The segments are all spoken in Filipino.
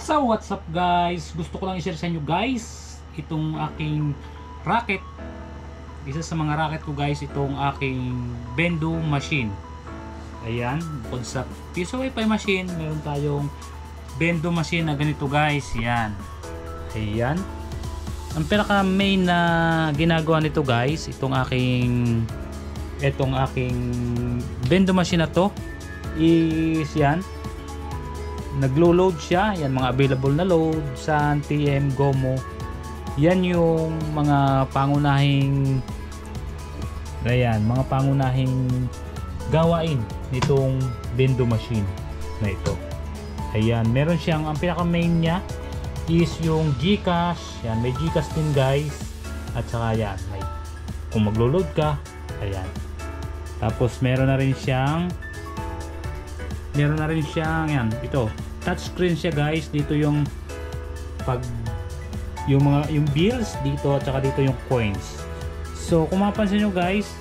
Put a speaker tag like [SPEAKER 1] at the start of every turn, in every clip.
[SPEAKER 1] So what's up guys, gusto ko lang i-share sa inyo guys itong aking racket. Isa sa mga racket ko guys, itong aking bendo machine. Ayan, bukod sa piso wifi machine, meron tayong bendo machine na ganito guys. Yan, ayan. Ang pinaka main na ginagawa nito guys, itong aking bendo machine na to is yan, naglo-load siya. Yan, mga available na load sa TM, Gomo. Yan yung mga pangunahing gawain nitong bendo machine na ito. Ayan, meron siyang, ang pinaka main niya is yung GCash. Yan, may GCash din guys. At saka yan, may, kung maglo-load ka, ayan. Tapos meron na rin siyang yan, ito, touchscreen siya guys. Dito yung yung bills dito, at saka dito yung coins. So kung mapansin nyo guys,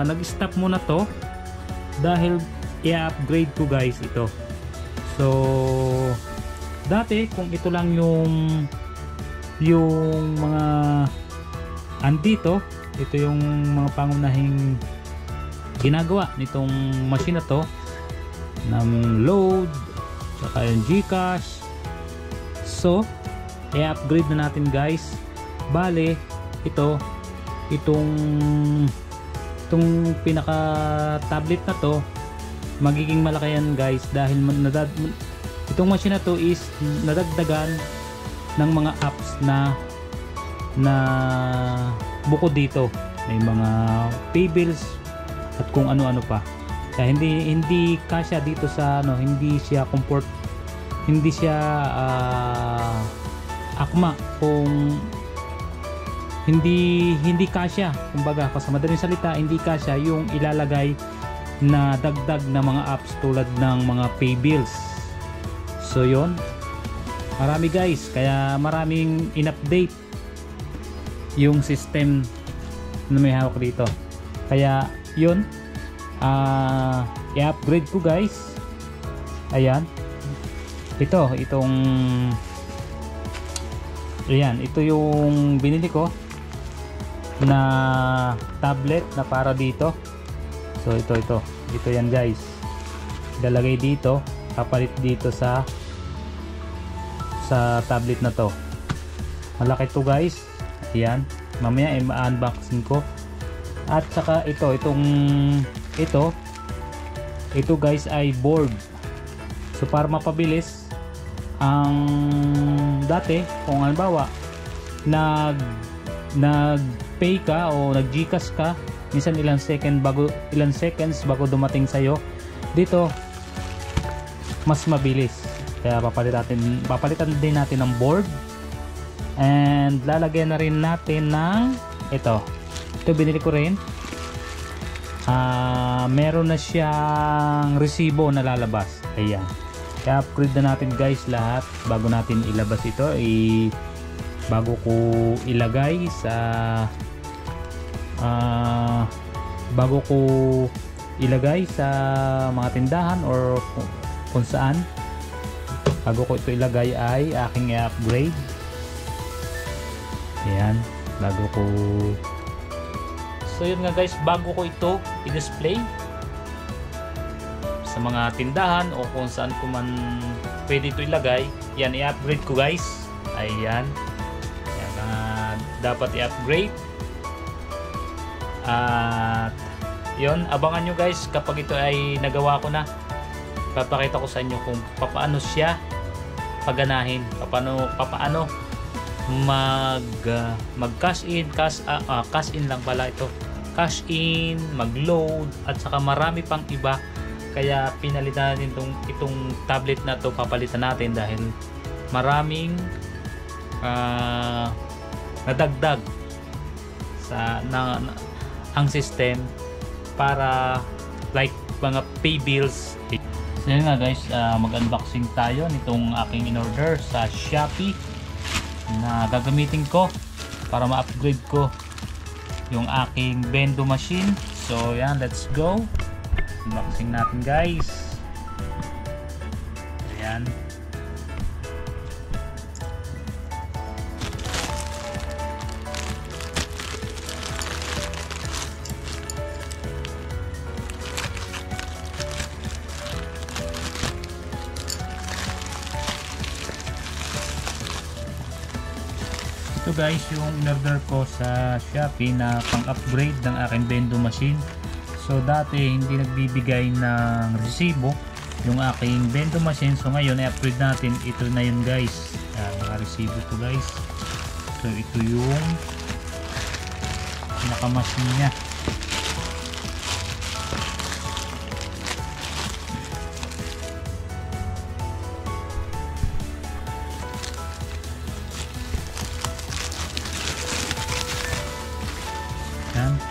[SPEAKER 1] nag-stop muna to dahil i-upgrade ko guys ito. So dati kung ito lang yung mga andito, ito yung mga pangunahing ginagawa nitong machine na to, ng load saka yung GCash. So i-upgrade na natin guys. Bale itong pinaka tablet na to, magiging malaki yan guys, dahil itong machine na to is nadagdagan ng mga apps na bukod dito. May mga pay bills at kung ano-ano pa. Kaya hindi kasya dito sa hindi siya akma kung hindi kasya. Kumbaga, sa madaling salita, hindi kasya yung ilalagay na dagdag na mga apps tulad ng mga pay bills. So yon, marami guys, kaya maraming in-update yung system na may hawak dito. Kaya yun, i-upgrade ko guys. Ayan, ito yung binili ko na tablet na para dito. So ito yan guys, ilalagay dito, kapalit dito sa tablet na to. Malaki to guys. Ayan, mamaya i-unboxing ko. At saka ito guys ay board. So para mapabilis, ang dati kung halimbawa nag-pay ka o nag-GCash ka, minsan ilang seconds bago dumating sa'yo, dito mas mabilis. Kaya papalitan din natin ng board, and lalagyan na rin natin ng ito binili ko rin. Meron na siyang resibo na lalabas. Ayan, i-upgrade na natin guys lahat bago natin ilabas ito. Bago ko ilagay sa mga tindahan or kung saan, bago ko ito ilagay ay aking i-upgrade. Ayan, so yun nga guys, bago ko ito i-display sa mga tindahan o kung saan ko man pwede ito ilagay, yan, i-upgrade ko guys. Ayan, dapat i-upgrade. At yun, abangan nyo guys kapag ito ay nagawa ko na. Papakita ko sa inyo kung paano siya paganahin, paano mag cash in, cash in lang pala ito, cash in, mag-load, at saka marami pang iba. Kaya pinalitan natin itong tablet na to, papalitan natin dahil maraming nadagdag sa ang system para like mga pay bills. So yun nga guys, mag-unboxing tayo nitong aking in-order sa Shopee na gagamitin ko para ma-upgrade ko yung aking bendo machine. So yan, let's go. Unboxing natin guys. Ayan. Ito guys yung in-order ko sa Shopee na pang-upgrade ng aking bendo machine. So dati hindi nagbibigay ng resibo yung aking bendo machine. So ngayon i-upgrade natin. Ito na yun guys. Mga resibo ko guys. So ito yung pinaka-machine niya.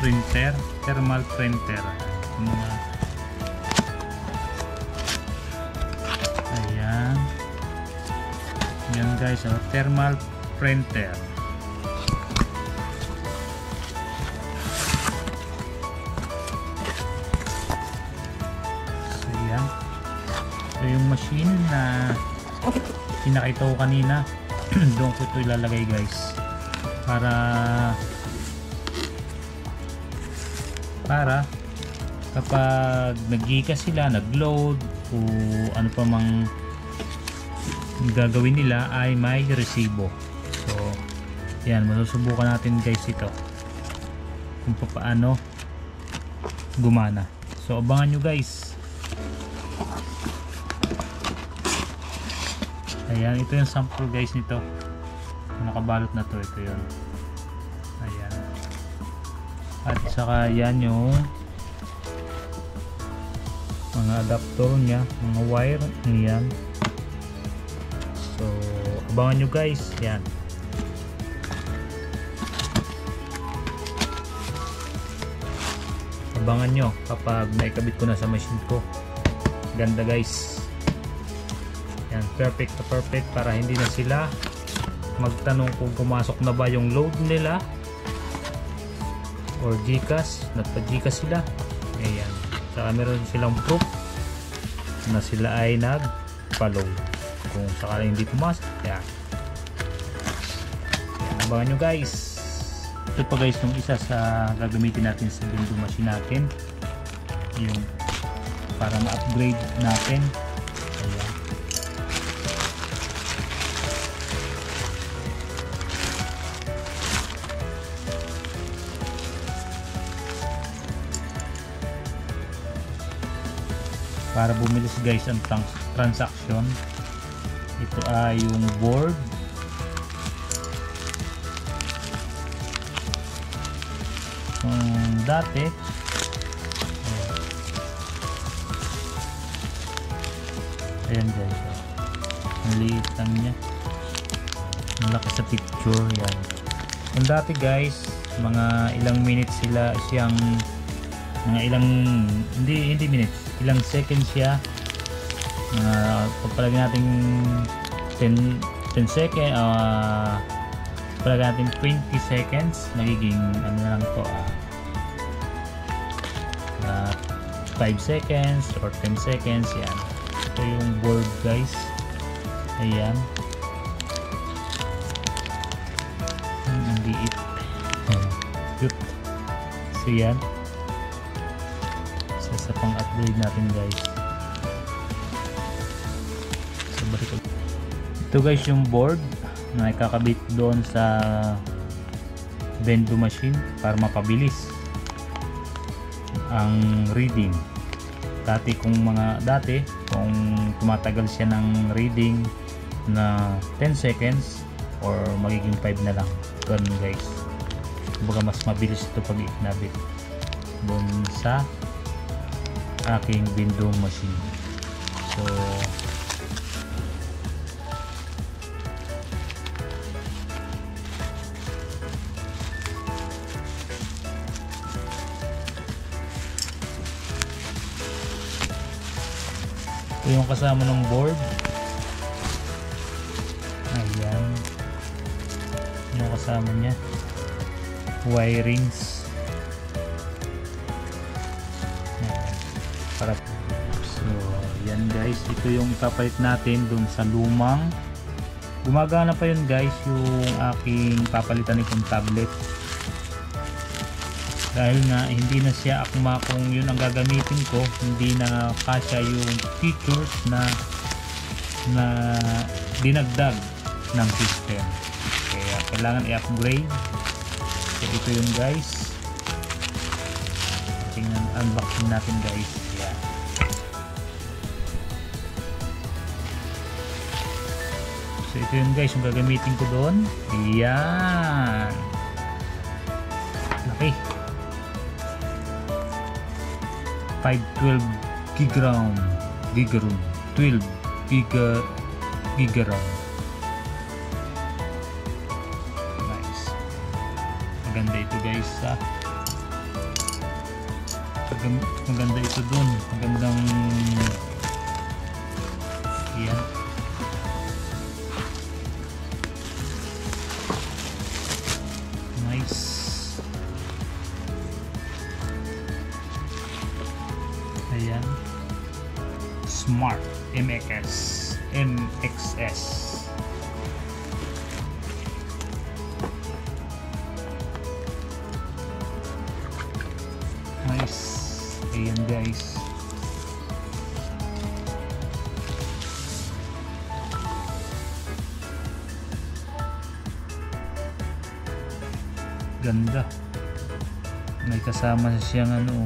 [SPEAKER 1] Printer, thermal printer. Ayan. Yan guys, thermal printer. So yan. Ito yung machine na pinakita ko kanina. Doon ko ito ilalagay guys. Para kapag nag-Gcash sila, nag-load o ano pa mang gagawin nila ay may resibo. So yan, masusubukan natin guys ito kung paano gumana. So abangan nyo guys. Ayan, ito yung sample guys nito. Nakabalot na to, ito yun. Ayan. At saka yan yung mga adapter niya, mga wire niyan. So abangan nyo guys. Yan. Abangan nyo kapag naikabit ko na sa machine ko. Ganda guys. Yan, perfect to perfect para hindi na sila magtanong kung pumasok na ba yung load nila or Gcash, nagpa-Gcash sila. Ayan. Saka meron silang proof na sila ay nagpa-load. Kung sakala hindi pumasok, yan. Ayan, abangan nyo guys. Ito pa guys yung isa sa gagamitin natin sa bendo machine natin. Yung para ma-upgrade natin. Ayan. Para bumilis guys ang transaction, ito ay yung board. Dati ayan guys, ang liit lang niya, malaki sa picture. Yan, yung dati guys, mga ilang minutes sila siyang, mga ilang hindi minutes, ilang seconds siya. Pagpalagay natin 10 seconds, pagpalagay natin 20 seconds, magiging ano na lang to, 5 seconds or 10 seconds. Yan, ito yung board guys. Ayan, ang liit, cute. So yan, sa pang-upgrade natin guys. So balik ko. Ito guys yung board na ikakabit doon sa bendo machine para mapabilis ang reading. Dati kung tumatagal siya ng reading na 10 seconds or magiging 5 na lang. Ganun guys. Kumbaga mas mabilis ito pag ikinabit doon sa aking bendo machine. So ito yung kasama ng board. Ayan, yung kasama niya, wirings. Para Ayan guys, ito yung ipapalit natin dun sa lumang. Gumagana pa yun guys, yung aking papalitan itong tablet. Dahil nga hindi na siya akma kung yun ang gagamitin ko, hindi na kasya yung features na dinagdag ng system. Kaya kailangan i-upgrade. So ito yun guys. Tingnan, unboxing natin guys. Yan. So ito yun guys, yung gagamitin ko doon. Yan. Laki. 512 gigaram. 12 gigaram. Nice. Maganda ito guys. Maganda ito dun. Magandang yan. Nice. Ayan. Smart MXS. Nice. Ayan guys. Ganda. May kasama siyang ano.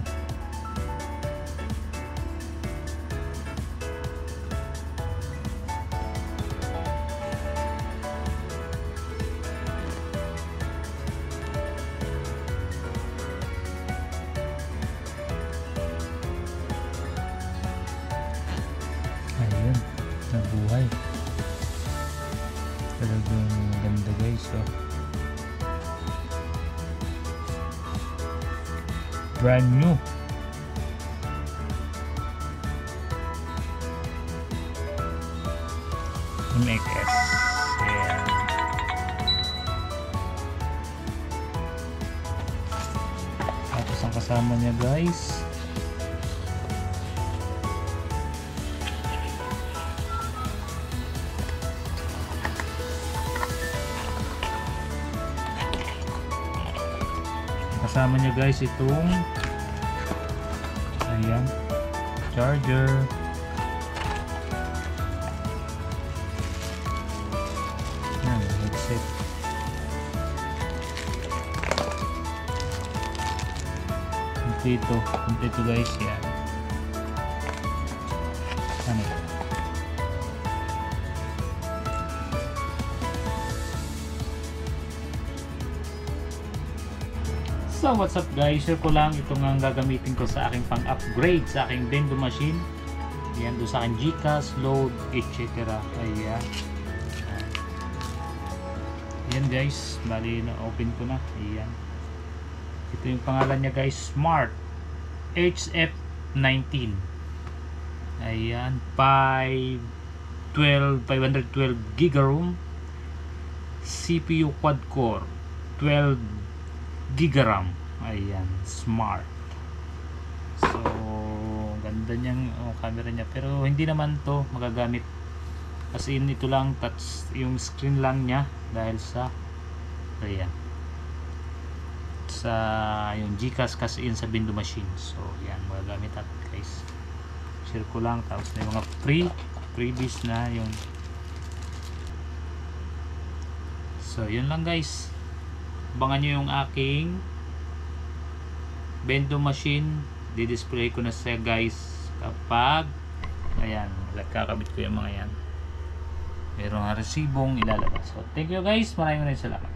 [SPEAKER 1] Ayun, nabuhay. Talagang ganda guys. Brand new. MXS. Ayan. Tapos ang kasama niya guys, itong ayan, charger. Ayan, headset. Kompleto guys yan. Ano? So what's up guys, share ko lang itong ang gagamitin ko sa aking pang-upgrade sa aking Bendo machine. Ayan, doon sa aking GCash, load, etc. Ayan. Ayan guys, bali na open ko na. Ayan. Ito yung pangalan niya guys, Smart HF19. Ayan, 512 gigaroom, CPU quad core, 12 gigaram. Ayan, Smart. So ganda niyang camera niya, pero hindi naman to magagamit kasi ito lang touch yung screen lang niya dahil sa ayan, sa yung GCash kasi in sa Bendo machine. So yan, magagamit natin guys. Share ko lang, tapos na yung mga freebies na yung. So yun lang guys, abangan nyo yung aking Bendo machine. Di-display ko na siya guys kapag ayan, kakabit ko yung mga yan, meron nga resibong ilalabas. So thank you guys, maraming salamat.